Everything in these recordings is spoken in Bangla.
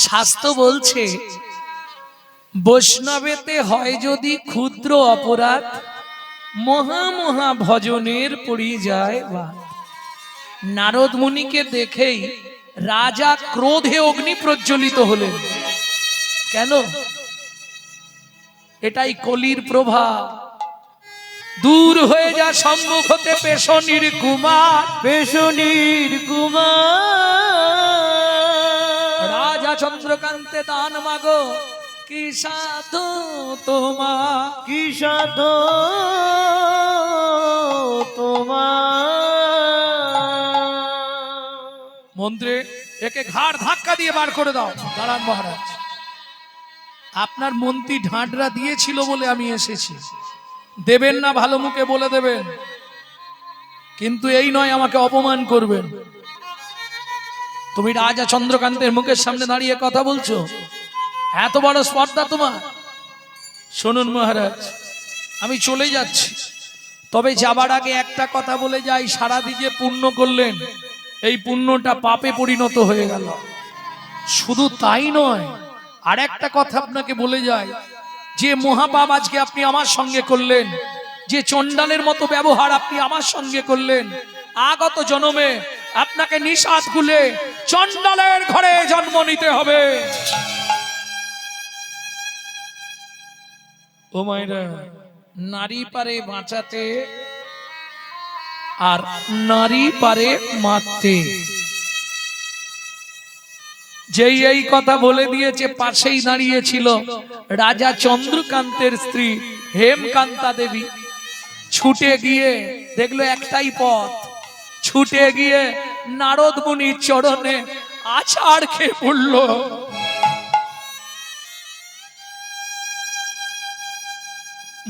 শাস্ত্র বলছে বৈষ্ণবেতে হয় যদি ক্ষুদ্র অপরাধ, মহা মহা ভজনের পড়ি যায় বা। নারদ মুনিকে দেখেই রাজা ক্রোধে অগ্নি প্রজ্বলিত হলেন। কেন? এটাই কলির প্রভাব। দূর হয়ে যা সম্মুখ হতে পেশনির কুমার, পেশনির কুমার। রাজা চন্দ্রকান্তে দান মাগো, কি সাধু তোমার, কি সাধু তোমার। মন্ত্রে একে ঘাড় ধাক্কা দিয়ে বার করে দাও। দাঁড়ান মহারাজ, আপনার মন্ত্রী ঢাঁটরা দিয়েছিল বলে আমি এসেছি, দেবেন না ভালো মুখে বলে দেবেন, কিন্তু এই নয় আমাকে অপমান করবেন। তুমি রাজা চন্দ্রকান্তের মুখের সামনে দাঁড়িয়ে কথা বলছো, এত বড় স্পর্ধা তোমার? শুনুন মহারাজ, আমি চলে যাচ্ছি, তবে যাবার আগে একটা কথা বলে যাই। সারাদিন যে পুণ্য করলেন, এই পুণ্যটা পাপে পরিণত হয়ে গেল। শুধু তাই নয়, আর একটা কথা আপনাকে বলে যাই, যে মহাপাপ আজকে আপনি আমার সঙ্গে করলেন, যে চণ্ডালের মতো ব্যবহার আপনি আমার সঙ্গে করলেন, আগত জন্মে আপনাকে নিষাদ খুলে চণ্ডালের ঘরে জন্ম নিতে হবে। ও মায়েরা, নারী পারে বাঁচাতে আর নারী পারে মারতে। যেই এই কথা বলে দিয়েছে, পাশেই দাঁড়িয়েছিল রাজা চন্দ্রকান্তের স্ত্রী হেমকান্তা দেবী। ছুটে গিয়ে দেখলো একটাই পথ, ছুটে গিয়ে নারদ মুনির চরণে আছাড় খেয়ে পড়ল।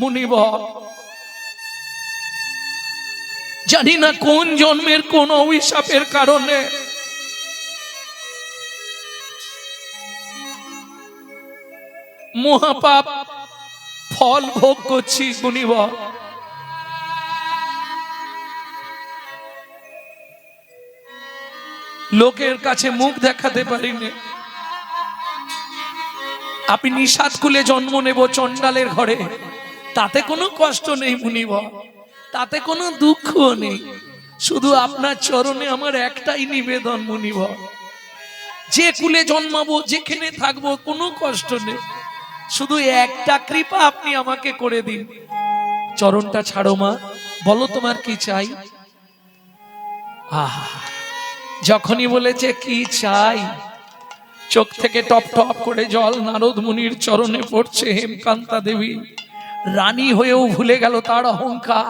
মুনিবর, জানি না কোন জন্মের কোন অভিশাপের কারণে মহাপাপ ফল ভোগ করছি। মুনিবর, লোকের কাছে মুখ দেখাতে পারিনি। আপনি নিষাদ কুলে জন্ম নেব চণ্ডালের ঘরে, তাতে কোনো কষ্ট নেই মুনিবর, তাতে কোনো দুঃখ নেই। শুধু আপনার চরণে আমার একটাই নিবেদন মুনিবর, যে কুলে জন্মাবো, যেখানে থাকবো, কোনো কষ্ট নেই, শুধু একটা কৃপা আপনি আমাকে করে দিন। চরণটা ছাড়ো মা, বলো তোমার কি চাই। আহা, যখনই বলেছে কি চাই, চোখ থেকে টপ টপ করে জল নারদ মুনির চরণে পড়ছে। হেমকান্তা দেবী রানী হয়েও ভুলে গেল তার অহংকার।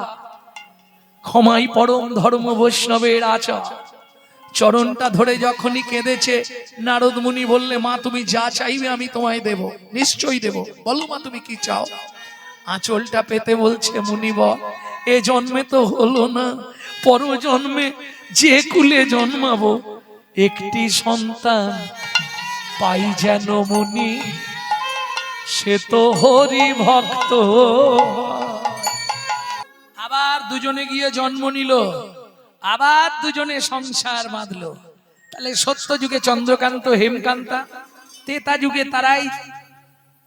ক্ষমাই পরম ধর্ম বৈষ্ণবের আচার। চরণটা ধরে যখনই কেঁদেছে, নারদ মুনি বললে, মা তুমি যা চাইবে আমি তোমায় দেব, নিশ্চয়ই দেব, বলো মা তুমি কি চাও। আঁচলটা পেতে বলছে, মুনিবর এ জন্মে তো হলো না, পর জন্মে যে কুলে জন্মাবো একটি সন্তান পাই যেন মুনি, সে তো হরি ভক্ত। আবার দুজনে গিয়ে জন্ম নিল, আবার দুজনে সংসার বাঁধলো। তাহলে সত্য যুগে চন্দ্রকান্ত হেমকান্তা, তেতা যুগে তারাই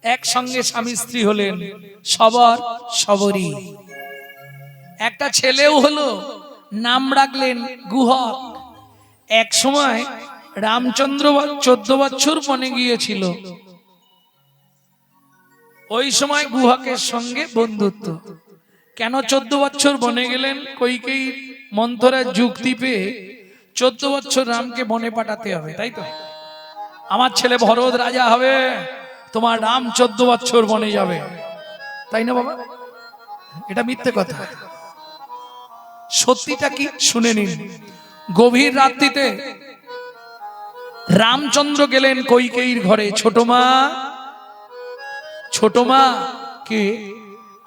একসঙ্গে স্বামী স্ত্রী হলেন, সবর সবরী। একটা ছেলেও হলো, নাম রাখলেন গুহক। এক সময় রামচন্দ্র 14 বছর বনে গিয়েছিল, ওই সময় গুহকের সঙ্গে বন্ধুত্ব। কেন 14 বছর বনে গেলেন? কইকেই মন্থরার যুক্তি পেয়ে 14 বছর রামকে বনে পাঠাতে হবে, তাই তো। আমার ছেলে ভরত রাজা হবে, তোমার রাম 14 বছর বনে যাবে, তাই না বাবা? এটা মিথ্যে কথা। সত্যিটা কি শুনে নিন। গভীর রাত্রিতে রামচন্দ্র গেলেন কইকেয়ীর ঘরে। ছোট মা, ছোট মা। কে?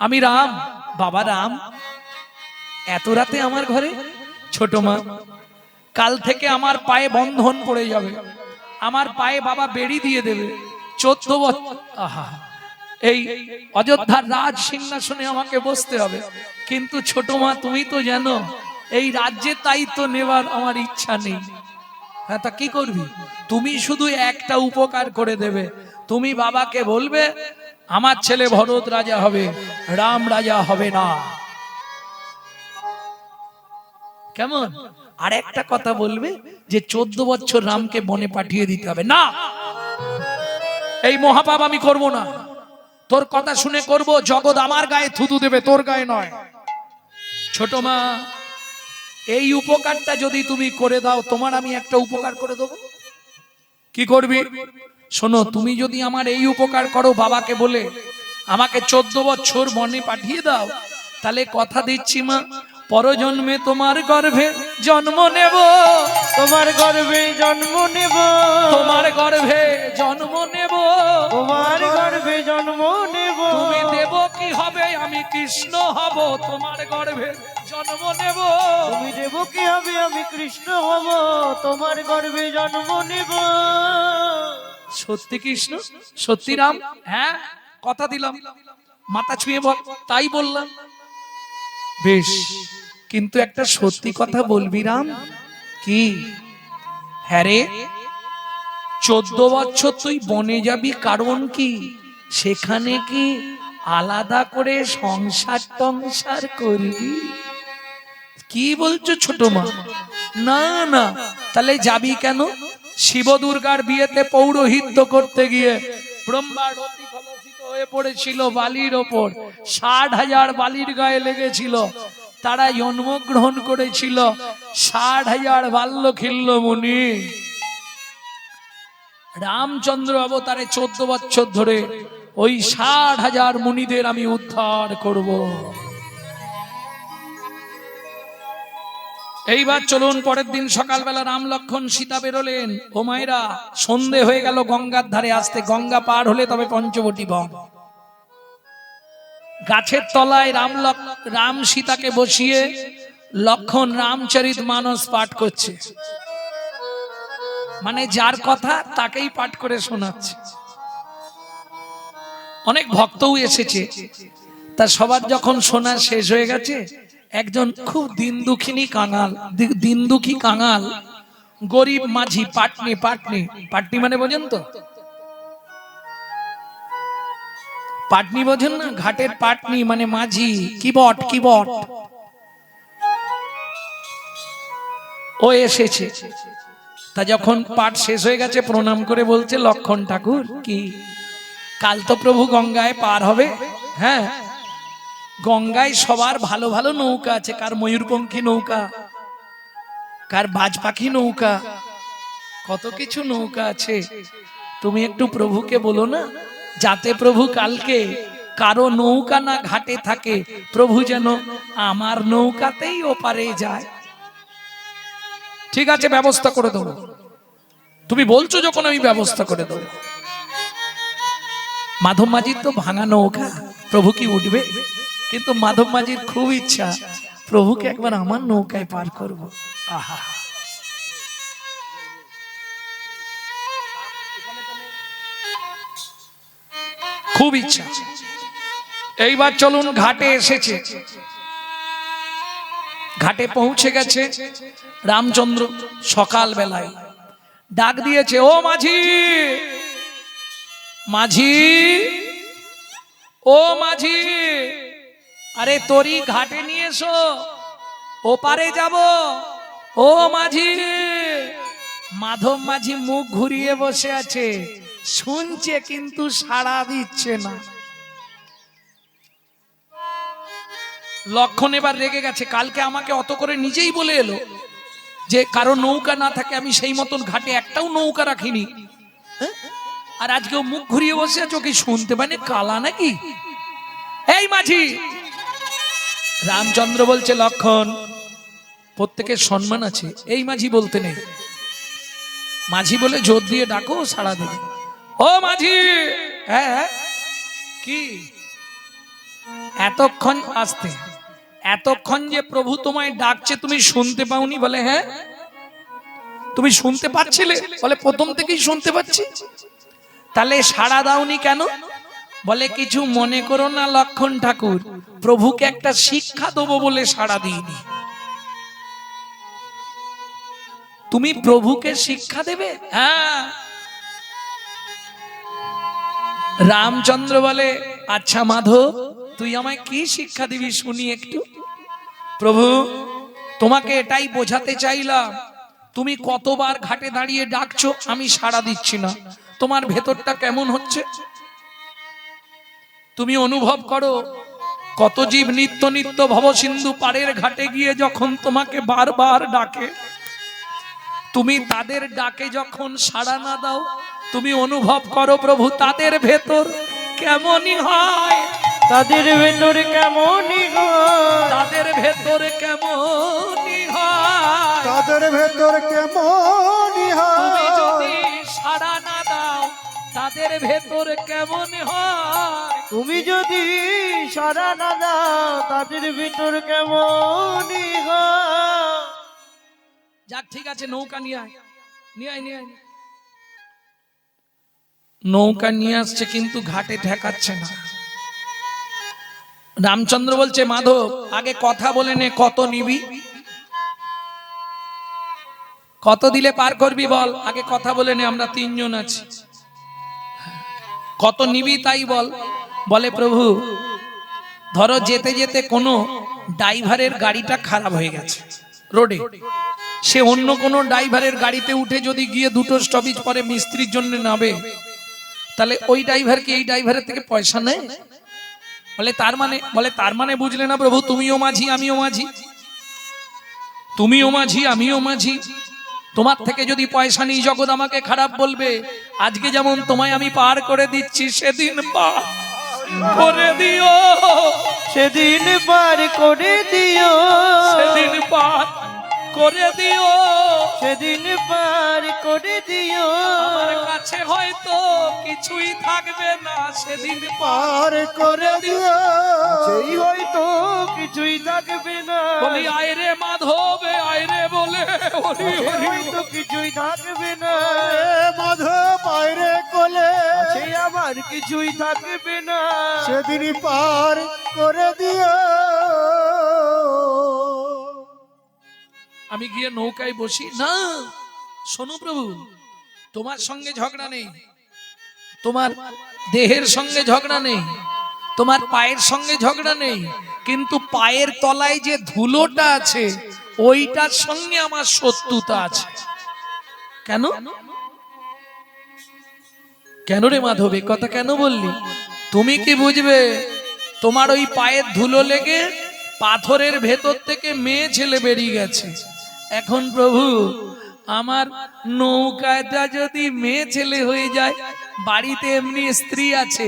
আমি রাম। বাবা রাম, এত রাতে আমার ঘরে? ছোট মা, কাল থেকে আমার পায়ে বন্ধন পড়ে যাবে, আমার পায়ে বাবা বেড়ি দিয়ে দেবে। 14 বছর, আহা, এই অযোধ্যার রাজ সিংহাসনে আমাকে বসতে হবে। কিন্তু ছোট মা তুমি তো জানো এই রাজ্যে দায়িত্ব নেবার আমার ইচ্ছা নেই। হ্যাঁ, তা কি করবি? তুমি শুধু একটা উপকার করে দেবে। তুমি বাবাকে বলবে আমার ছেলে ভরত রাজা হবে, রাম রাজা হবে না। কেমন? আর একটা কথা বলবে যে 14 বছর রামকে বনে পাঠিয়ে দিতে হবে না, এই মহাপাপ আমি করব না। তোর কথা শুনে করব, জগৎ আমার গায়ে থুতু দেবে, তোর গায়ে নয়। ছোট মা, এই উপকারটা যদি তুমি করে দাও, তোমার আমি একটা উপকার করে দেবো। কি করবি? শোনো, তুমি যদি আমার এই উপকার করো, বাবাকে বলে আমাকে 14 বছর বনে পাঠিয়ে দাও, তাহলে কথা দিচ্ছি মা, পরজন্মে তোমার গর্ভে জন্ম নেব, তোমার গর্ভে জন্ম নেব, তোমার গর্ভে জন্ম নেব, তোমার গর্ভে জন্ম নেব। তুমি দেব কি হবে, আমি কৃষ্ণ হব, তোমার গর্ভে জন্ম নেব। তুমি দেব কি হবে, আমি কৃষ্ণ হব, তোমার গর্ভে জন্ম নেব। সত্যি কৃষ্ণ, সত্যি রাম? হ্যাঁ, কথা দিলাম। মাথা ছুঁয়ে বল, তাই বললাম। বেশ, কিন্তু একটা সত্যি কথা বলবি রাম। কি? হ্যাঁ রে, 14 বছর তুই বনে যাবি, কারণ কি? সেখানে কি আলাদা করে সংসার টংসার করবি? কি বলছো ছোট মা? না না, তাহলে যাবি কেন? শিব দুর্গার বিয়েতে পৌরোহিত্য করতে গিয়ে ব্রহ্মা রতিকলসিত হয়ে পড়েছিল বালির ওপর, 60,000 বালির গায়ে লেগেছিল। তারা জন্মগ্রহণ করেছিল 60,000 বাল্যখিল্য মুনি। রামচন্দ্র অবতারে 14 বছর ধরে ওই 60,000 মুনিদের আমি উদ্ধার করব। এইবার চলুন, পরের দিন সকালবেলা রাম লক্ষণ সীতা বেরোলেন। ও মায়েরা, সন্ধে হয়ে গেল, গঙ্গার ধারে আসতে। গঙ্গা পার হলে তবে পঞ্চবটী বন। গাছের তলায় রাম সীতাকে বসিয়ে লক্ষণ রামচরিত মানস পাঠ করছে, মানে যার কথা তাকেই পাঠ করে শোনাচ্ছে। অনেক ভক্তও এসেছে, তা সবার যখন শোনা শেষ হয়ে গেছে, একজন খুব দিন দুঃখী কাঙাল গরিব মাঝি, পাটনি মানে বোঝেন তো? পাটনি বোঝেন না? ঘাটের পাটনি মানে মাঝি, কিবট। ও এসেছে। তা যখন পাঠ শেষ হয়ে গেছে, প্রণাম করে বলছে, লক্ষণ ঠাকুর, কি কাল তো প্রভু গঙ্গায় পার হবে? হ্যাঁ, গঙ্গায় সবার ভালো ভালো নৌকা আছে, কার ময়ূরপঙ্খী নৌকা, কার বাজ পাখি নৌকা, কত কিছু নৌকা আছে। তুমি একটু প্রভুকে বলো না, যাতে প্রভু কালকে কারো নৌকা না ঘাটে থাকে, প্রভু যেন আমার নৌকাতেই ওপারে যায়। ঠিক আছে, ব্যবস্থা করে দেবো। তুমি বলছো যখন, আমি ব্যবস্থা করে দেবো। মাধব মাঝির তো ভাঙা নৌকা, প্রভু কি উঠবে? কিন্তু মাধব মাঝির খুব ইচ্ছা, প্রভুকে একবার আমার নৌকায় পার করব। আহা, খুব ইচ্ছা। এইবার চলুন, ঘাটে এসেছে। ঘাটে পৌঁছে গেছে রামচন্দ্র। সকাল বেলায় ডাক দিয়েছে, ও মাঝি, ও মাঝি, আরে তোরই ঘাটে নিয়ে এসো, ওপারে যাব। ও মাঝি। মাধব মাঝি মুখ ঘুরিয়ে বসে আছে, শুনছে কিন্তু সাড়া দিচ্ছে না। লক্ষণ এবার রেগে গেছে, কালকে আমাকে অত করে নিজেই বলে এলো যে কারো নৌকা না থাকে আমি সেই মতন ঘাটে একটাও নৌকা রাখিনি, আর আজকে মুখ ঘুরিয়ে বসে আছে, ওকে শুনতে পারে কালা নাকি? এই মাঝি। রামচন্দ্র বলছে, লক্ষণ, প্রত্যেকের সম্মান আছে, এই মাঝি বলতে নেই। মাঝি বলে জোর দিয়ে ডাকো, সাড়া দেবে। ও মাঝি। হ্যাঁ, কি এতক্ষণ আসতে, এতক্ষণ যে প্রভু তোমায় ডাকছে তুমি শুনতে পাওনি? বলে হ্যাঁ। তুমি শুনতে পাচ্ছিলে? বলে প্রথম থেকেই শুনতে পাচ্ছি। তাহলে সাড়া দাওনি কেন? বলে কিছু মনে করো না লক্ষণ ঠাকুর, প্রভুকে একটা শিক্ষা দেবো বলে সাড়া দিইনি। তুমি প্রভুকে শিক্ষা দেবে? হ্যাঁ। রামচন্দ্র বলে, আচ্ছা মাধব, তুই আমায় কি শিক্ষা দিবি শুনি একটু। প্রভু, তোমাকে এটাই বোঝাতে চাইলাম, তুমি কতবার ঘাটে দাঁড়িয়ে ডাকছো, আমি সাড়া দিচ্ছি না, তোমার ভেতরটা কেমন হচ্ছে? তুমি অনুভব করো, কত জীব নিত্য নিত্য ভবসিন্ধু পাড়ের ঘাটে গিয়ে যখন তোমাকে বারবার ডাকে, তুমি তাদের ডাকে যখন সাড়া না দাও, তুমি অনুভব করো প্রভু তাদের ভেতর কেমনই হয়, তাদের ভেতর কেমনই হয়, তাদের ভেতর কেমনই হয়, তাদের ভেতর কেমনই তুমি যদি হয়, সাড়া না দাও তাদের ভেতর কেমন হয়, তুমি যদি সারা না দাও তাদের ভিতর কেমনই হয়। যাক ঠিক আছে, নৌকা নিয়ে আয়, নিয়ে আয়, নিয়ে আয়। নৌকা নিয়ে আসছে কিন্তু ঘাটে ঠেকাচ্ছে না। রামচন্দ্র বলছে, মাধব আগে কথা বলে নে, কত নিবি, কত দিলে পার করবি বল, আগে কথা বলে নে, আমরা তিনজন আছি, কত নিবি তাই বল। বলে, প্রভু ধরো যেতে যেতে কোনো ড্রাইভারের গাড়িটা খারাপ হয়ে গেছে রোডে, সে অন্য কোনো ড্রাইভারের গাড়িতে উঠে যদি গিয়ে দুটো স্টপেজ পরে মিস্ত্রির জন্য নাবে, তাহলে ওই ড্রাইভারকে এই ড্রাইভারের থেকে পয়সা নেয়? বলে তার মানে বুঝলে না প্রভু, তুমিও মাঝি আমিও মাঝি, তুমিও মাঝি আমিও মাঝি, তোমার থেকে যদি পয়সা নিই জগৎ আমাকে খারাপ বলবে। আজকে যেমন তোমায় আমি পার করে দিচ্ছি, সেদিন পার করে দিও, সেদিন পার করে দিও, সেদিন পার করে দিও, সেদিন পার করে দিও। আমার কাছে হয়তো কিছুই থাকবে না, সেদিন পার করে দিও, সেই হয়তো কিছুই থাকবে না, বলি আয় রে মাধব আয় রে বলে, হরি হরি হয়তো কিছুই থাকবে না, মাধব বাইরে কোলে, সে আমার কিছুই থাকবে না, সেদিনই পার করে দিও। আমি গিয়ে নৌকায় বসি না। শোনো প্রভু, তোমার সঙ্গে ঝগড়া নেই, তোমার দেহের সঙ্গে ঝগড়া নেই, তোমার পায়ের সঙ্গে ঝগড়া নেই, কিন্তু পায়ের তলায় যে ধুলোটা আছে ওইটার সঙ্গে আমার শত্রুতা আছে। কেন কেন রে মাধব, এ কথা কেন বললি? তুমি কি বুঝবে, তোমার ওই পায়ের ধুলো লেগে পাথরের ভেতর থেকে মেয়ে ছেলে বেরিয়ে গেছে। এখন প্রভু, আমার নৌকাটা যদি মেয়ে ছেলে হয়ে যায়, বাড়িতে এমনি স্ত্রী আছে,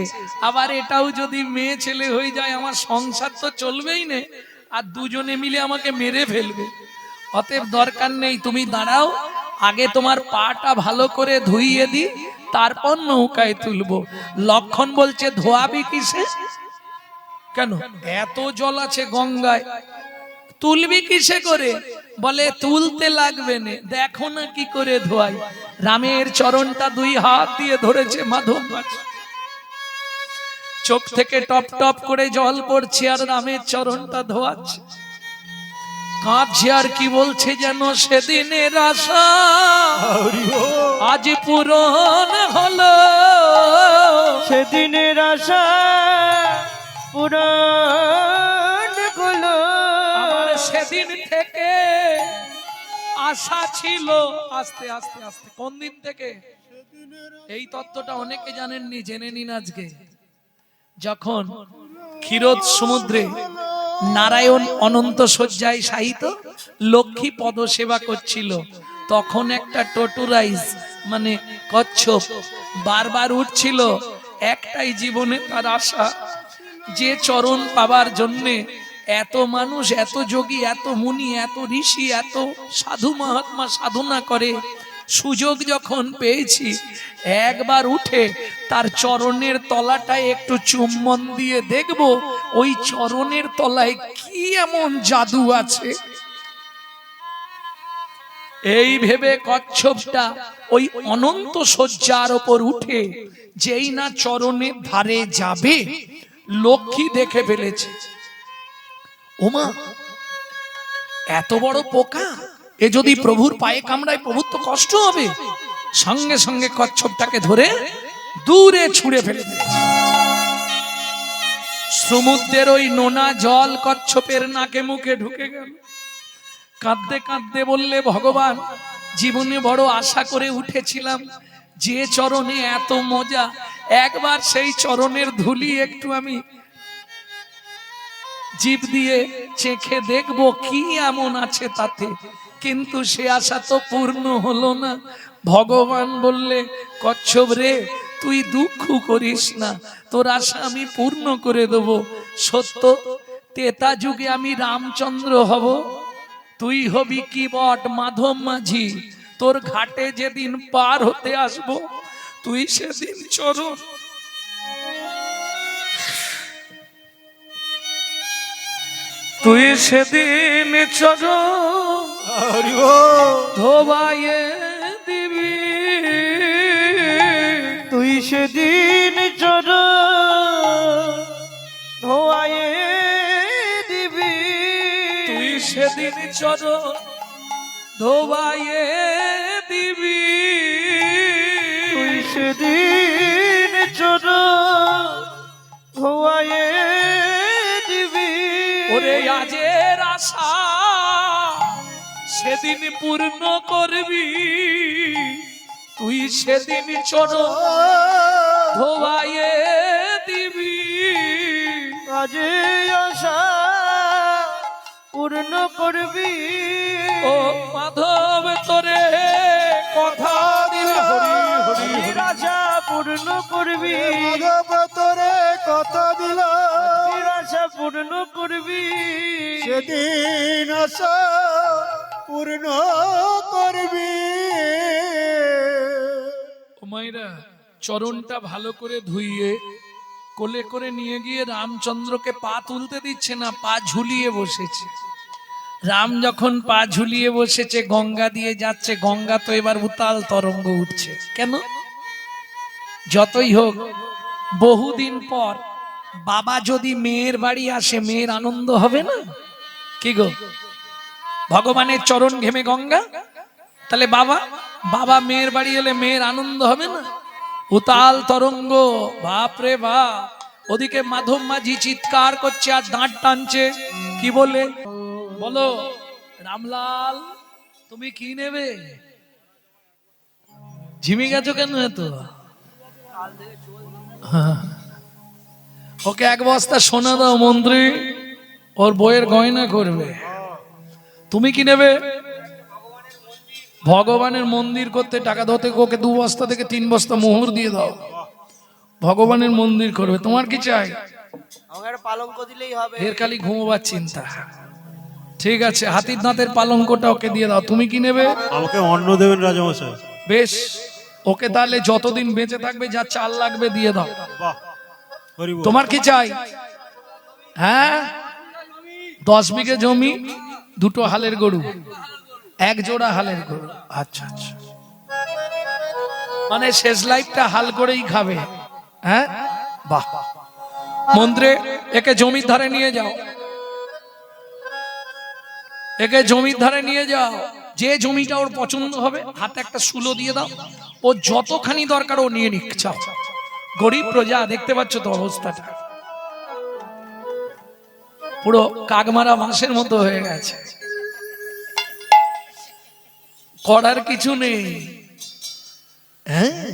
আবার এটাও যদি মেয়ে ছেলে হয়ে যায়, আমার সংসার তো চলবেই না, আর দুজনে মিলে আমাকে মেরে ফেলবে। অতএব দরকার নেই, তুমি দাঁড়াও, আগে তোমার পাটা ভালো করে ধুইয়ে দি, তারপর নৌকায় তুলবো। লক্ষণ বলছে, ধোয়াবি কিসে? কেন এত জল আছে গঙ্গায়, তুলবি কিসে করে? বলে তুলতে লাগবে না, দেখো না কি করে ধোয়াই। রামের চরণটা দুই হাত দিয়ে ধরেছে মাধব, চোখ থেকে টপ টপ করে জল পড়ছে, আর রামের চরণটা ধোয়াচ্ছে, কাঁদছে, আর কি বলছে যেন, সেদিনের আশা আজ পূরণ হলো, সেদিনের আশা পুরাণ হলো, আমার সেদিন থেকে আশা ছিল। আস্তে আস্তে আস্তে, কোন দিন থেকে? এই তত্ত্বটা অনেকে জানেননি, জেনে নিন আজকে। যখন ক্ষীরোদ সমুদ্রে নারায়ণ অনন্ত শয্যায় শায়িত লক্ষ্মী পদ সেবা করছিল, তখন একটা টটুরাইজ মানে কচ্ছপ বারবার উঠছিল, একটাই জীবনে তার আশা, যে চরণ পাবার জন্যে এত মানুষ, এত যোগী, এত মুনি, এত ঋষি, এত সাধু মহাত্মা সাধনা করে, সুযোগ যখন পেয়েছি একবার উঠে তার চরণের তলাটায় একটু চুম্বন দিয়ে দেখব ওই চরণের তলায় কি এমন জাদু আছে। এই ভেবে কচ্ছপটা ওই অনন্ত শয্যার ওপর উঠে যেই না চরণের ধারে যাবে, লক্ষ্মী দেখে ফেলেছে, ওমা এত বড় পোকা, এ যদি প্রভুর পায়ে কামড়ায় প্রভুর তো কষ্ট হবে। সঙ্গে সঙ্গে কচ্ছপটাকে ধরে দূরে ছুঁড়ে ফেলে দিয়েছে। সমুদ্রের ওই নোনা জল কচ্ছপের নাকে মুখে ঢুকে গেল। কাঁদতে কাঁদতে বললে, ভগবান, জীবনে বড় আশা করে উঠেছিলাম, যে চরণে এত মজা, একবার সেই চরণের ধুলি একটু আমি জিভ দিয়ে চেখে দেখবো কি এমন আছে তাতে, কিন্তু সে আশা তো পূর্ণ হলো না। ভগবান বললে, কচ্ছপ রে, তুই দুঃখ করিস না, তোর আশা আমি পূর্ণ করে দেব। সত্য তেতা যুগে আমি রামচন্দ্র হব, তুই হবি কি বট মাধব মাঝি। তোর ঘাটে যেদিন পার হতে আসব, তুই সেদিন চরণ তুই সেদিন চরণ হরি বল। ধোবাইয়ে দিবি। তুই সেদিন চরণ ধোয়ায়ে দিবি। তুই সেদিন চরণ ধোবাইয়ে দিবি। তুই সেদিন চরণ ধোয়ায়ে দিবি। ওরে আজের আশা সেদিন পূর্ণ করবি, তুই সেদিন চরণ ধোবাইয়ে দিবি। আজ আশা পূর্ণ করবি। ও মাধব তোরে কথা দিলে, আজের আশা পূর্ণ করবি। মাধব তোরে কথা দিলাম, আজের আশা পূর্ণ করবি। সেদিন আশা পূর্ণ করবি। ও মাইরা, চরণটা ভালো করে ধুইয়ে কোলে করে নিয়ে গিয়ে রামচন্দ্রকে পা তুলতে দিচ্ছে না, পা ঝুলিয়ে বসেছে। রাম যখন পা ঝুলিয়ে বসেছে, গঙ্গা দিয়ে যাচ্ছে, গঙ্গা তো এবার উতাল তরঙ্গ উঠছে। কেন? যতই হোক বহুদিন পর বাবা যদি মেয়ের বাড়ি আসে, মেয়ের আনন্দ হবে না? কি গো, ভগবানের চরণ ঘেমে গঙ্গা, তাহলে বাবা বাবা মেয়ের বাড়ি এলে মেয়ের আনন্দ হবে না? উতাল তরঙ্গ, বাপরে বাপ। ওদিকে মাধব মাঝি চিৎকার করছে আর দাঁত টানছে। কি বলে? বলো রামলাল, তুমি কি নেবে? ঝিমি গেছো কেন এত? ওকে এক বস্তা সোনা দাও মন্ত্রী, ওর বইয়ের গয়না করবে। তুমি কি নেবে? ভগবানের মন্দির করতে টাকা ধরতে, ওকে 2 বস্তা থেকে 3 বস্তা মোহর দিয়ে দাও, ভগবানের মন্দির করবে। তোমার কি চাই? আমার পালঙ্ক দিলেই হবে। এর খালি ঘুমোবার চিন্তা। ঠিক আছে, হাতির দাঁতের পালঙ্কটা ওকে দিয়ে দাও। তুমি কি নেবে? আমাকে অন্ন দেবেন রাজামশাই। বেশ, ওকে তাহলে যতদিন বেঁচে থাকবে যা চাল লাগবে দিয়ে দাও। বাহ, হরি বল। তোমার কি চাই? হ্যাঁ, 10 বিঘে জমি, 2টো হালের গরু, 1 জোড়া হালের গরু। আচ্ছা আচ্ছা, মানে শেষ লাইফটা হাল করেই খাবে। হ্যাঁ, বাহ। মন্ত্রে, একে জমির ধারে নিয়ে যাও, একে জমির ধারে নিয়ে যাও। যে জমিটা ওর পছন্দ হবে হাতে একটা শুলো দিয়ে দাও, ও যতখানি দরকার ও নিয়ে নিক। চাও, গরিব প্রজা, দেখতে পাচ্ছ তো অবস্থাটা, পুরো কাকমারা মাসের মতো হয়ে গেছে, করার কিছু নেই। হ্যাঁ,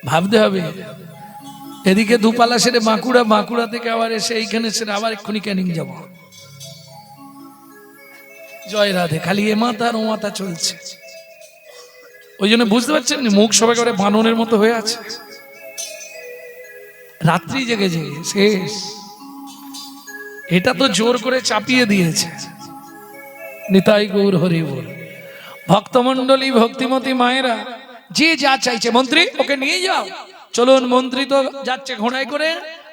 ভাবতে হবে। এদিকে দুপালা সেরে বাঁকুড়া, বাঁকুড়া থেকে আবার এসে এইখানে সেরে আবার এক্ষুনি ক্যানিং যাব। জয় রাধে, খালি এ মাথা আর ও মাথা চলছে। ওই জন্য বুঝতে পারছেন মুখ সবাই করে বাননের মতো হয়ে আছে, রাত্রি জেগে জেগে শেষ। এটা তো জোর করে চাপিয়ে দিয়েছে। নিতাই গৌর হরি বল। ভক্তমন্ডলী, ভক্তিমতী মায়েরা, যে যা চাইছে, মন্ত্রী ওকে নিয়ে যাও। চলুন, মন্ত্রী তো যাচ্ছে ঘোড়ায় করে,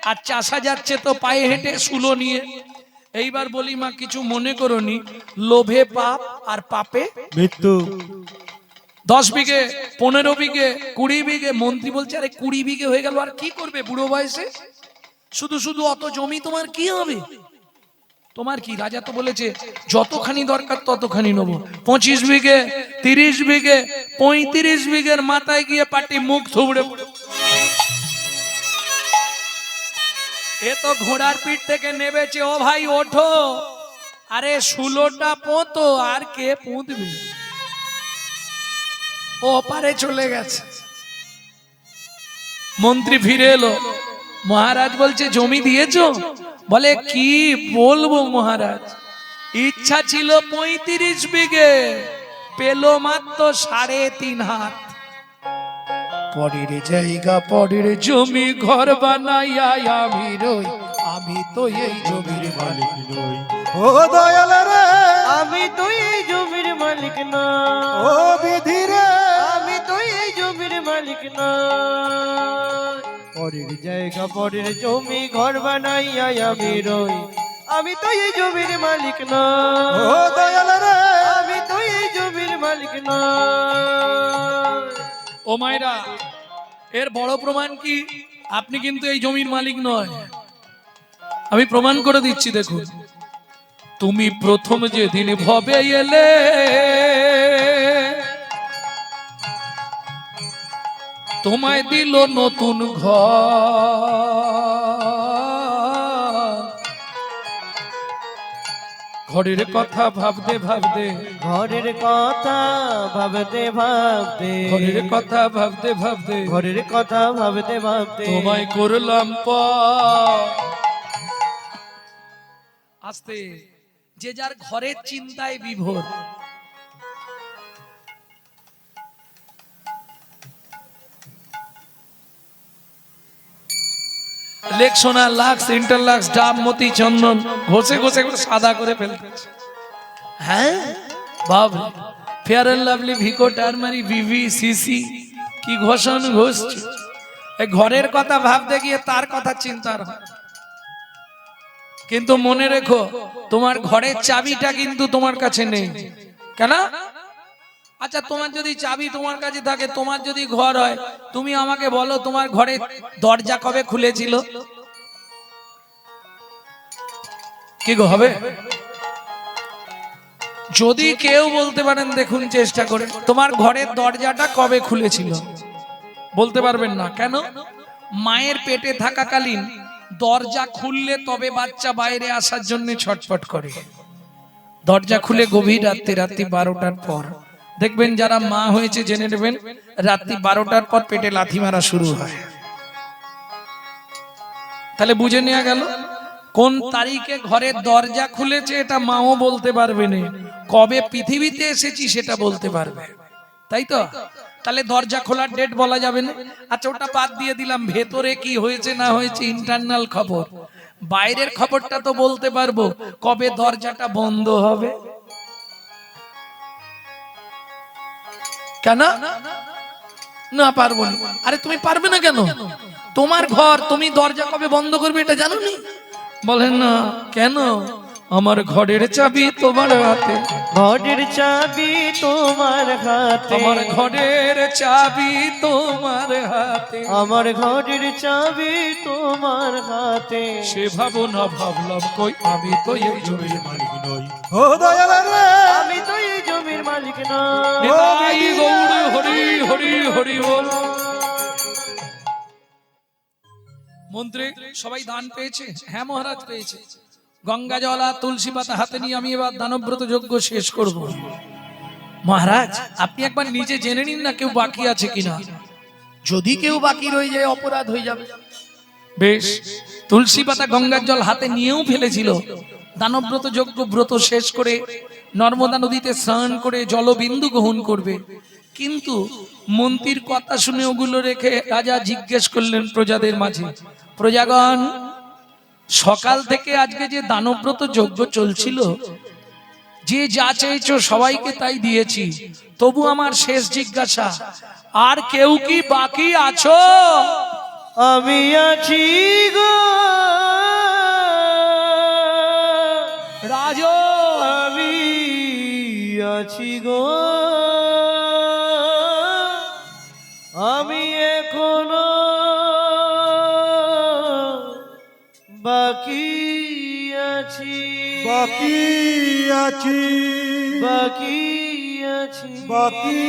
আর চাষা যাচ্ছে তো পায়ে হেঁটে শুলো নিয়ে। এইবার বলি মা, কিছু মনে করনি, লোভে পাপ আর পাপে মৃত্যু। 10 বিঘে, 15 বিঘে, 20 বিঘে। মন্ত্রী বলছে, আরে 20 বিঘে হয়ে গেল, আর কি করবে বুড়ো বয়সে? শুধু শুধু অত জমি তোমার কি হবে? তোমার কি? রাজা তো বলেছে যতখানি দরকার ততখানি নেবো। 25 বিঘে, 30 বিঘে, 35 বিঘের মাথায় গিয়ে পাটি মুখ থুবড়ে পড়ে। এ তো ঘোড়ার পিঠ থেকে নেবেছে। ও ভাই ওঠো, আরে 16টা পোঁতো, আর কে পুঁতবে? ও পারে চলে গেছে। মন্ত্রী ফিরে এলো, মহারাজ বলছে জমি দিয়েছো? বলে কি বলবো মহারাজ, ইচ্ছা ছিল 35 বিঘে, পেলো মাত্র 3.5 হাত। পরের জায়গা পরের জমি ঘর বানাইয়া আমি রই, আমি তো এই জমির মালিক নই। ও দয়াল রে, আমি তো এই জমির মালিক না, ও বিধি রে, আমি তো এই জমির মালিক না। পরের জায়গা পরের জমি ঘর বানাইয়া আমি রই, আমি তো এই জমির মালিক না, ও দয়াল রে, আমি তো এই জমির মালিক না। ও মায়েরা, এর বড় প্রমাণ কি? আপনি কিন্তু এই জমির মালিক নয়। আমি প্রমাণ করে দিচ্ছি, দেখুন। তুমি প্রথম যেদিন ভবে এলে, তোমায় দিল নতুন ঘর, ঘরের কথা ভাবতে ভাবতে, ঘরের কথা ভাবতে ভাবতে, ঘরের কথা ভাবতে ভাবতে, ঘরের কথা ভাবতে ভাবতে তোমায় করলাম পর। আস্তে, যে যার ঘরের চিন্তায় বিভোর। লেকসোনা, লাক্স, ইন্টারলাক্স, ডাব, মতি, চন্দন ঘষে ঘষে করে সাদা করে ফেলতেছে। হ্যাঁ বাবা, ফেয়ার এন্ড লাভলি, ভিকো, টারমারি, বিভি, সিসি, কি ঘষণ ঘষছে। এই ঘরের কথা ভাবতে গিয়ে তার কথা চিন্তার হয়। কিন্তু মনে রেখো, তোমার ঘরের চাবিটা কিন্তু তোমার কাছে নেই। কেন? আচ্ছা, তোমার যদি চাবি তোমার কাছে থাকে, তোমার যদি ঘর হয়, তুমি আমাকে বলো তোমার ঘরে দরজা কবে খুলেছিল? কি গো হবে? যদি কেউ বলতে পারেন, দেখুন চেষ্টা করে, তোমার ঘরের দরজাটা কবে খুলেছিল? বলতে পারবেন না। কেন? মায়ের পেটে থাকাকালীন দরজা খুললে তবে বাচ্চা বাইরে আসার জন্য ছটফট করে। দরজা খুলে গভীর রাত্রি 12টার পর দেখবেন, যারা মা হয়েছে জেনে নেবেন, রাত্রি 12টার পর পেটে লাথি মারা শুরু হয়। তাহলে বুঝে নেওয়া গেল কোন তারিখে ঘরের দরজা খুলেছে, এটা মাও বলতে পারবে না। কবে পৃথিবীতে এসেছি সেটা বলতে পারবে, তাই তো? তাহলে দরজা খোলার ডেট বলা যাবে না। আচ্ছা, ওটা বাদ দিয়ে দিলাম, ভেতরে কি হয়েছে না হয়েছে ইন্টারনাল খবর, বাইরের খবরটা তো বলতে পারবো, কবে দরজাটা বন্ধ হবে। কেন না পারবো না? আরে তুমি পারবে না কেন? তোমার ঘর, তুমি দরজা কবে বন্ধ করবে এটা জানো নি? বলেন না কেন? আমার ঘরের চাবি তোমার হাতে, ঘরের চাবি তোমার হাতে, আমার ঘরের চাবি তোমার হাতে, আমার ঘরের চাবি তোমার হাতে। সে ভাবনা ভাবলাম কই, আমি তো এই জমির মালিক নই। ও দয়াল রে, আমি তো এই জমির মালিক না। নিতাই গৌর হরি হরি হরি বল। মন্ত্রী সবাই দান পেয়েছে? হ্যাঁ মহারাজ পেয়েছে। গঙ্গা জল আর তুলসী পাতা হাতে নিয়ে আমি এবার দানব্রত যজ্ঞ শেষ করব। মহারাজ, আপনি একবার নিজে জেনে নিন না কেউ বাকি আছে কিনা। যদি কেউ বাকি রয়ে যায় অপরাধ হয়ে যাবে। বেশ, তুলসী পাতা গঙ্গার জল হাতে নিয়েও ফেলেছিল। দানব্রত যজ্ঞ ব্রত শেষ করে নর্মদা নদীতে স্নান করে জলবিন্দু গ্রহণ করবে। কিন্তু মন্ত্রীর কথা শুনে ওগুলো রেখে রাজা জিজ্ঞেস করলেন প্রজাদের মাঝে, প্রজাগণ, সকাল থেকে আজকে যে দানব্রত যজ্ঞ চলছিল, যে যা চেয়েছো সবাইকে তাই দিয়েছি, তবু আমার শেষ জিজ্ঞাসা, আর কেউ কি বাকি আছো? আমি আছি গো রাজ, আমি আছি গো, আমি এখনো বাকি আছি বাকি আছি বাকি আছি বাকি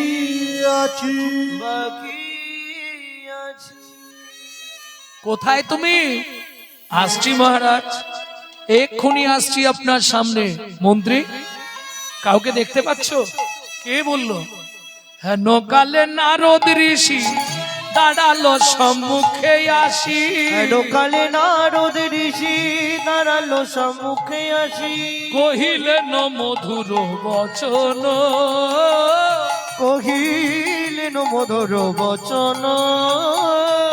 আছি বাকি আছি। কোথায় তুমি? আসছি মহারাজ, এক্ষুনি আসছি আপনার সামনে। মন্ত্রী, কাউকে দেখতে পাচ্ছ? কে বললো? হ্যাঁ, কালে নারদ ঋষি দাঁড়ালো সম্মুখে আসি। কালে নারদ ঋষি দাঁড়ালো সম্মুখে আসি। কহিলেন মধুর বচন, কহিলেন মধুর বচন।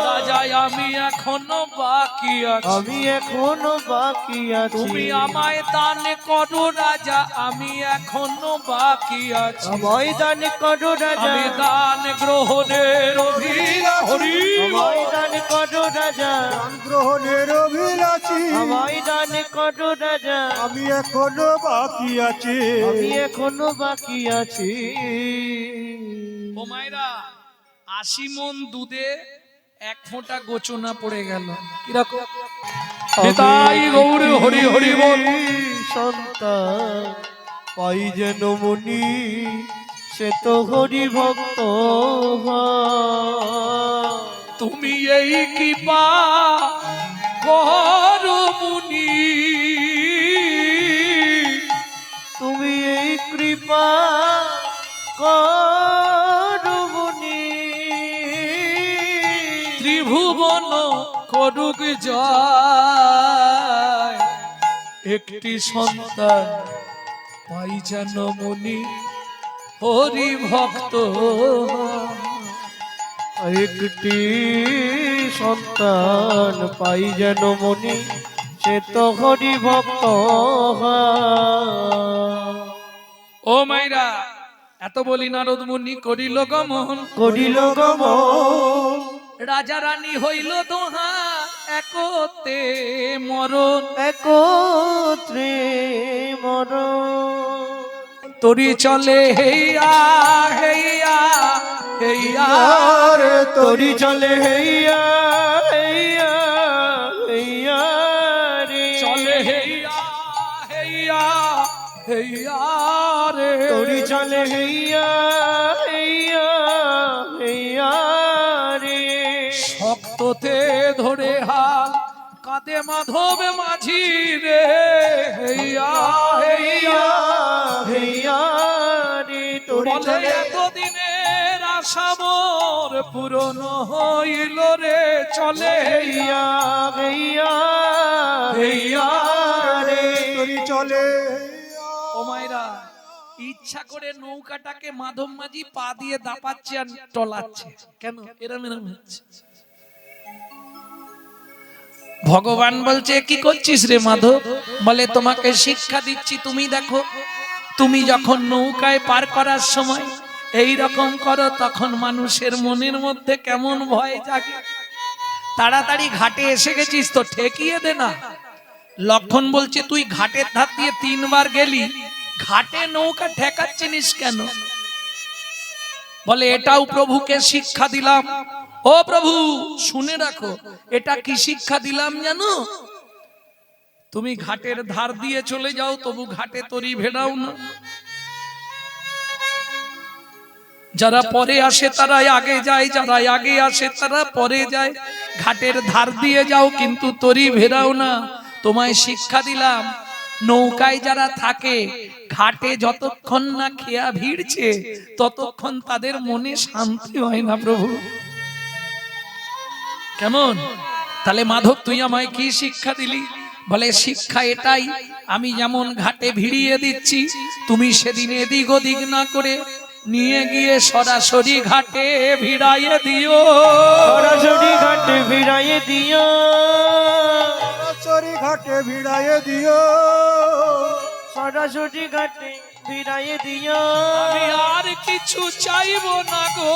রাজা আমি এখনো বাকি আছি, আমি এখনো বাকি আছি। তুমি আমায় দান করো রাজা, আমি এখনো বাকি আছি। আমায় দান করো রাজা, আমি দান গ্রহণের অভিলাষী। আমায় দান করো রাজা, দান গ্রহণের অভিলাষী আমায় দান করো রাজা। আমি এখনো বাকি আছি আমি এখনো বাকি আছি। ও মায়েরা, 80 মণ দুধে 1 ফোঁটা গোচনা পড়ে গেল। কিরকম? নিতাই গৌর হরি হরি বল। সন্তান পাই যেন মুনি, সে তো হরি ভক্ত হয়। তুমি এই কৃপা করো মুনি, তুমি এই কৃপা করো মুনি। ত্রিভুবন করুক জয়, একটি সন্তান পাই যেন মুনি হরি ভক্ত। একটি সন্তান পাই যেন মনি, সে তো হরি ভক্ত হয়। ও মাইরা, এত বলি নারদ মুনি করিল গমন, করিল গমন, রাজা রানী হইল দোহা একতে মরণ। একত্রে মরণ। তরি চলে হেইয়া হেইয়া হেইয়া রে তরি চলে হেইয়া হেইয়া হেইয়া রে। চলে হেইয়া হেইয়া হেইয়া রে। তরি চলে হেইয়া হেইয়া হেইয়া রে। শক্ততে ধরে হাল কাঁদে মাধব মাঝি রে। হেইয়া হেইয়া হেইয়া রে। তরি বলে চলে এতদিনের আশা মোর পূরণ হইল রে। চলে হেইয়া হেইয়া হেইয়া রে। তরি চলে ও মাইরা, ইচ্ছা করে নৌকাটাকে মাধব মাঝি পা দিয়ে দাপাচ্ছে আর টলাচ্ছে। কেন এরম এরম হচ্ছে? ভগবান বলছে কি করছিস রে মাধব? বলে তোমাকে শিক্ষা দিচ্ছি। তুমি দেখো, তুমি যখন নৌকায় পার করার সময় এই রকম করো, তখন মানুষের মনের মধ্যে কেমন ভয় জাগে। তাড়াতাড়ি ঘাটে এসে গেছিস তো ঠেকিয়ে দে না। লক্ষণ বলছে তুই ঘাটের ধার দিয়ে 3 বার গেলি, ঘাটে নৌকা ঠেকাচ্ছিস কেন? বলে এটাও প্রভুকে শিক্ষা দিলাম। ও প্রভু শুনে রাখো, এটা কি শিক্ষা দিলাম জানো? তুমি ঘাটের ধার দিয়ে চলে যাও, তবু ঘাটে তরি ভেড়াও না। যারা পরে আসে তারা আগে যায়, যারা আগে আসে তারা পরে যায়। ঘাটের ধার দিয়ে যাও কিন্তু তরি ভেড়াও না। তোমায় শিক্ষা দিলাম, নৌকায় যারা থাকে ঘাটে যতক্ষণ না খেয়া ভিড়ছে ততক্ষণ তাদের মনে শান্তি হয় না। প্রভু কেমন? তাহলে মাধব তুই আমায় কি শিক্ষা দিলি? বলে শিক্ষা এটাই, আমি যেমন ঘাটে ভিড়িয়ে দিচ্ছি, তুমি সেদিন এদিক ওদিক না করে নিয়ে গিয়ে সরাসরি ঘাটে ভিড়াইয়ে দিও। সরাসরি ঘাটে ভিড়াইয়ে দিও। সরাসরি ঘাটে ভিড়াইয়ে দিও। সরাসরি ঘাটে ভিড়াইয়ে দিও। আমি আর কিছু চাইবো না গো,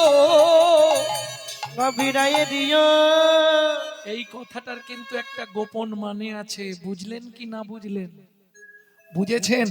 ভিড়াইয়ে দিও। এই কথাটার কিন্তু একটা গোপন মানে আছে। বুঝলেন কি না বুঝলেন? বুঝেছেন?